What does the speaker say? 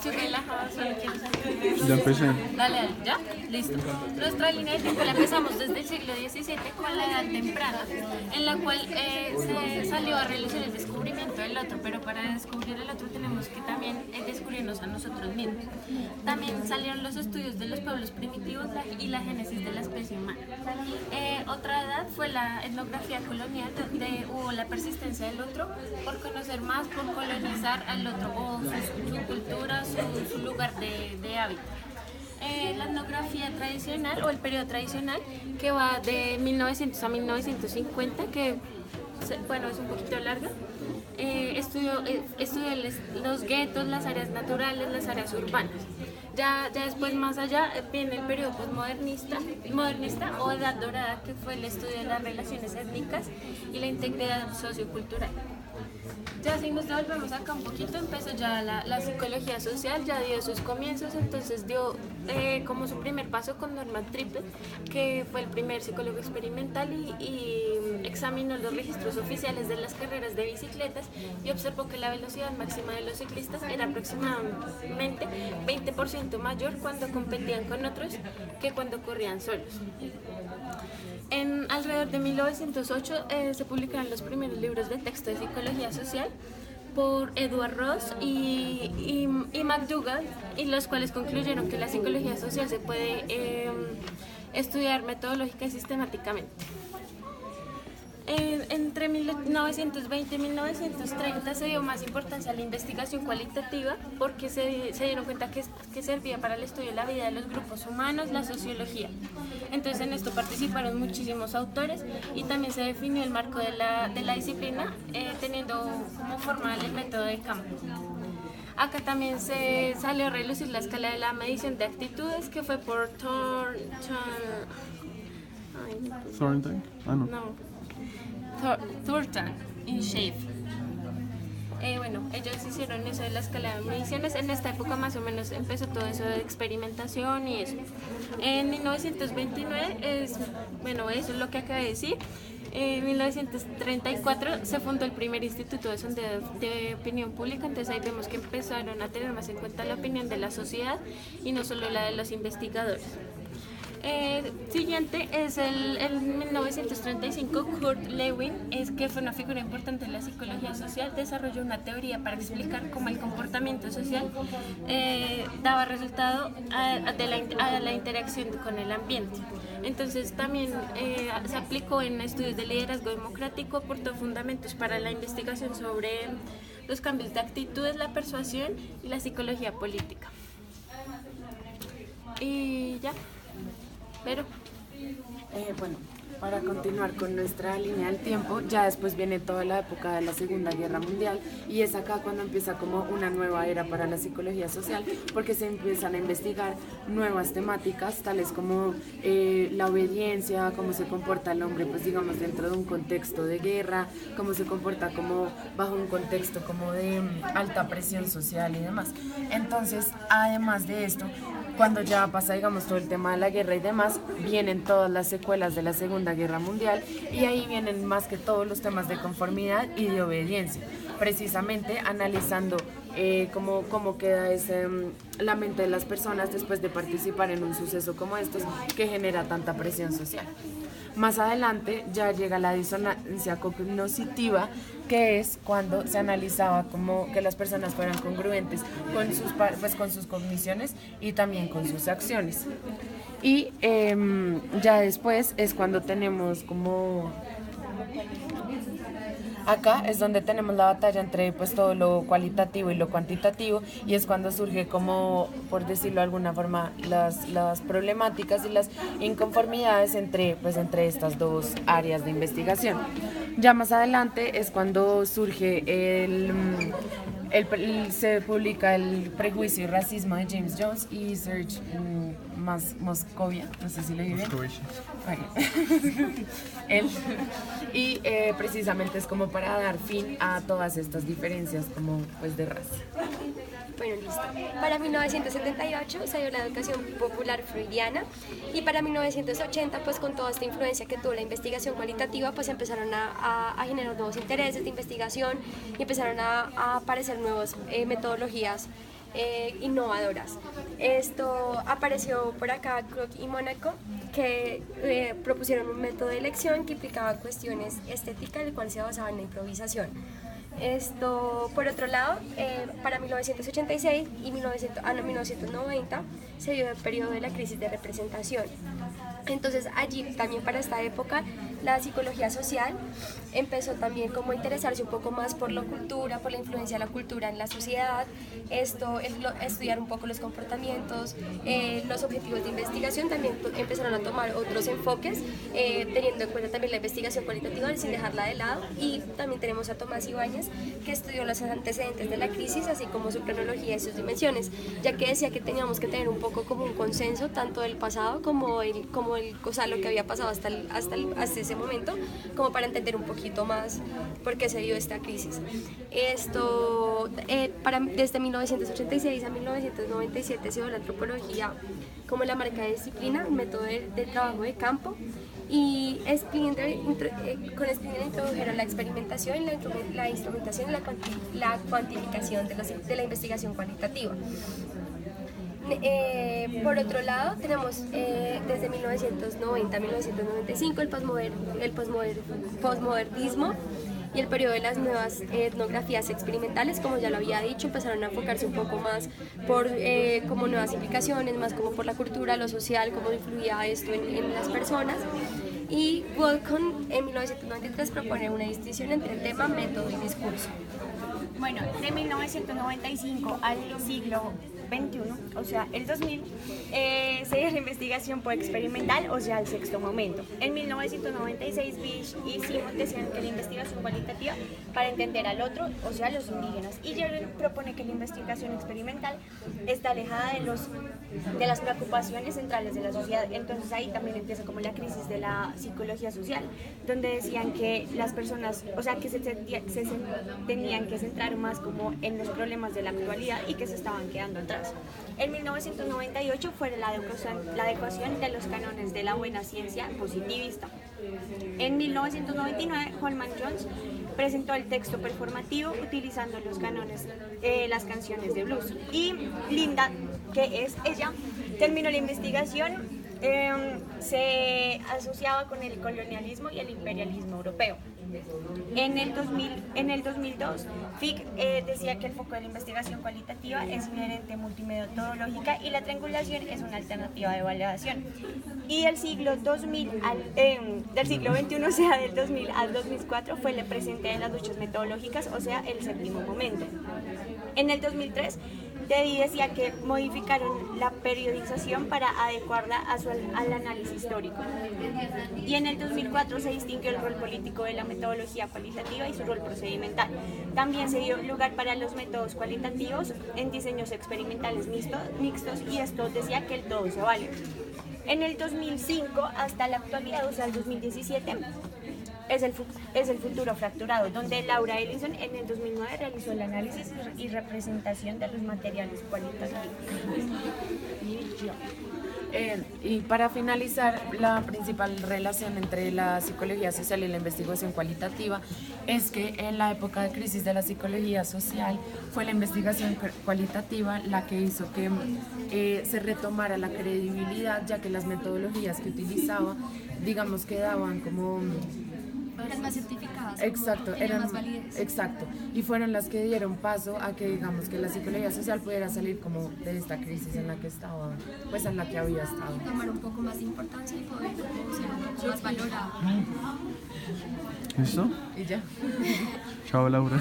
estoy relajada, solo quiero saber. Ya empecé. Dale, dale, ¿ya? Listo. Nuestra línea de tiempo la empezamos desde el siglo XVII con la Edad Temprana, en la cual se salió a realizar el descubrimiento del otro, pero para descubrir el otro tenemos que también descubrirnos a nosotros mismos. También salieron los estudios de los pueblos primitivos y la génesis de la especie humana. Otra edad fue la etnografía colonial, donde hubo la persistencia del otro por conocer más, por colonizar al otro, o su cultura, su lugar de hábitat. La etnografía tradicional o el periodo tradicional, que va de 1900 a 1950, que bueno, es un poquito larga. Estudió los guetos, las áreas naturales, las áreas urbanas. Ya después, más allá, viene el periodo postmodernista o edad dorada, que fue el estudio de las relaciones étnicas y la integridad sociocultural. Ya si nos devolvemos acá un poquito, empezó ya la psicología social, ya dio sus comienzos, entonces dio como su primer paso con Norman Trippel, que fue el primer psicólogo experimental y examinó los registros oficiales de las carreras de bicicletas y observó que la velocidad máxima de los ciclistas era aproximadamente 20% mayor cuando competían con otros que cuando corrían solos. Alrededor de 1908 se publicaron los primeros libros de texto de psicología social por Edward Ross y McDougall, y los cuales concluyeron que la psicología social se puede estudiar metodológica y sistemáticamente. Entre 1920 y 1930 se dio más importancia a la investigación cualitativa porque se dieron cuenta que servía para el estudio de la vida de los grupos humanos, la sociología. Entonces en esto participaron muchísimos autores y también se definió el marco de la disciplina teniendo como formal el método de campo. Acá también se salió a relucir la escala de la medición de actitudes, que fue por Thornton. Thornton y Schaef. Bueno, ellos hicieron eso de la escala de mediciones. En esta época más o menos empezó todo eso de experimentación y eso. En 1929, eso es lo que acabé de decir. En 1934 se fundó el primer instituto de sondeo de opinión pública, entonces ahí vemos que empezaron a tener más en cuenta la opinión de la sociedad y no solo la de los investigadores. Siguiente es el 1935, Kurt Lewin, que fue una figura importante en la psicología social, desarrolló una teoría para explicar cómo el comportamiento social daba resultado a la interacción con el ambiente. Entonces también se aplicó en estudios de liderazgo democrático, aportó fundamentos para la investigación sobre los cambios de actitudes, la persuasión y la psicología política. Y ya. Pero bueno, para continuar con nuestra línea del tiempo, ya después viene toda la época de la Segunda Guerra Mundial y es acá cuando empieza como una nueva era para la psicología social, porque se empiezan a investigar nuevas temáticas tales como la obediencia, cómo se comporta el hombre, pues digamos dentro de un contexto de guerra, cómo se comporta como bajo un contexto como de alta presión social y demás. Entonces, además de esto, cuando ya pasa, digamos, todo el tema de la guerra y demás, vienen todas las secuelas de la Segunda Guerra Mundial y ahí vienen más que todos los temas de conformidad y de obediencia, precisamente analizando cómo queda la mente de las personas después de participar en un suceso como estos que genera tanta presión social. Más adelante ya llega la disonancia cognitiva, que es cuando se analizaba como que las personas fueran congruentes con sus cogniciones y también con sus acciones. Y ya después es cuando tenemos como... Acá es donde tenemos la batalla entre pues todo lo cualitativo y lo cuantitativo, y es cuando surge como, por decirlo de alguna forma, las problemáticas y las inconformidades entre estas dos áreas de investigación. Ya más adelante es cuando surge se publica el Prejuicio y Racismo de James Jones y Serge Moscovia, no sé si lo digo bien. Él, y precisamente es como para dar fin a todas estas diferencias como pues de raza. Bueno, listo. Para 1978 se dio la educación popular freudiana y para 1980, pues con toda esta influencia que tuvo la investigación cualitativa, pues empezaron a generar nuevos intereses de investigación y empezaron a aparecer nuevas metodologías innovadoras. Esto apareció por acá Kroc y Mónaco, que propusieron un método de elección que implicaba cuestiones estéticas, el cual se basaba en la improvisación. Esto, por otro lado, para 1986 y 1990 se dio el periodo de la crisis de representación. Entonces allí también para esta época la psicología social empezó también como a interesarse un poco más por la cultura, por la influencia de la cultura en la sociedad, estudiar un poco los comportamientos, los objetivos de investigación también empezaron a tomar otros enfoques, teniendo en cuenta también la investigación cualitativa sin dejarla de lado, y también tenemos a Tomás Ibáñez, que estudió los antecedentes de la crisis, así como su cronología y sus dimensiones, ya que decía que teníamos que tener un poco como un consenso tanto del pasado como o sea, lo que había pasado hasta ese momento, como para entender un poquito más por qué se dio esta crisis. Esto, desde 1986 a 1997 se dio la antropología como la marca de disciplina, un método de trabajo de campo, y con Springer introdujeron la experimentación, la instrumentación y la cuantificación de la investigación cualitativa. Por otro lado, tenemos desde 1990 a 1995 el posmodernismo y el periodo de las nuevas etnografías experimentales. Como ya lo había dicho, empezaron a enfocarse un poco más por como nuevas implicaciones, más como por la cultura, lo social, cómo influía esto en las personas. Y Wolcott en 1993 propone una distinción entre tema, método y discurso. Bueno, de 1995 al siglo XXI, o sea, el 2000, se dio la investigación por experimental, o sea, el sexto momento. En 1996, Bish y Simon decían que la investigación cualitativa para entender al otro, o sea, los indígenas. Y Jerry propone que la investigación experimental está alejada de las preocupaciones centrales de la sociedad. Entonces ahí también empieza como la crisis de la psicología social, donde decían que las personas, o sea, que se tenían que centrar más como en los problemas de la actualidad y que se estaban quedando atrás. En 1998 fue la adecuación de los cánones de la buena ciencia positivista. En 1999, Holman Jones presentó el texto performativo utilizando los cánones, las canciones de blues. Y Linda, que es ella, terminó la investigación, se asociaba con el colonialismo y el imperialismo europeo. En el 2002, Fick decía que el foco de la investigación cualitativa es inherente multimetodológica y la triangulación es una alternativa de evaluación. Y del siglo XXI, o sea, del 2000 al 2004, fue el presente de las luchas metodológicas, o sea, el séptimo momento. En el 2003, Teddy decía que modificaron la periodización para adecuarla al análisis histórico. Y en el 2004 se distinguió el rol político de la metodología cualitativa y su rol procedimental. También se dio lugar para los métodos cualitativos en diseños experimentales mixtos, y esto decía que el todo se vale. En el 2005 hasta la actualidad, o sea, el 2017, es el futuro fracturado, donde Laura Ellison en el 2009 realizó el análisis y representación de los materiales cualitativos. Y para finalizar, la principal relación entre la psicología social y la investigación cualitativa es que en la época de crisis de la psicología social fue la investigación cualitativa la que hizo que se retomara la credibilidad, ya que las metodologías que utilizaba, digamos, que daban como... Eran más certificadas. Exacto, eran más validez. Exacto, y fueron las que dieron paso a que, digamos, que la psicología social pudiera salir como de esta crisis en la que estaba, pues en la que había estado. Tomar un poco más de importancia y poder ser un poco más valorado. ¿Listo? Y ya. Chao, Laura.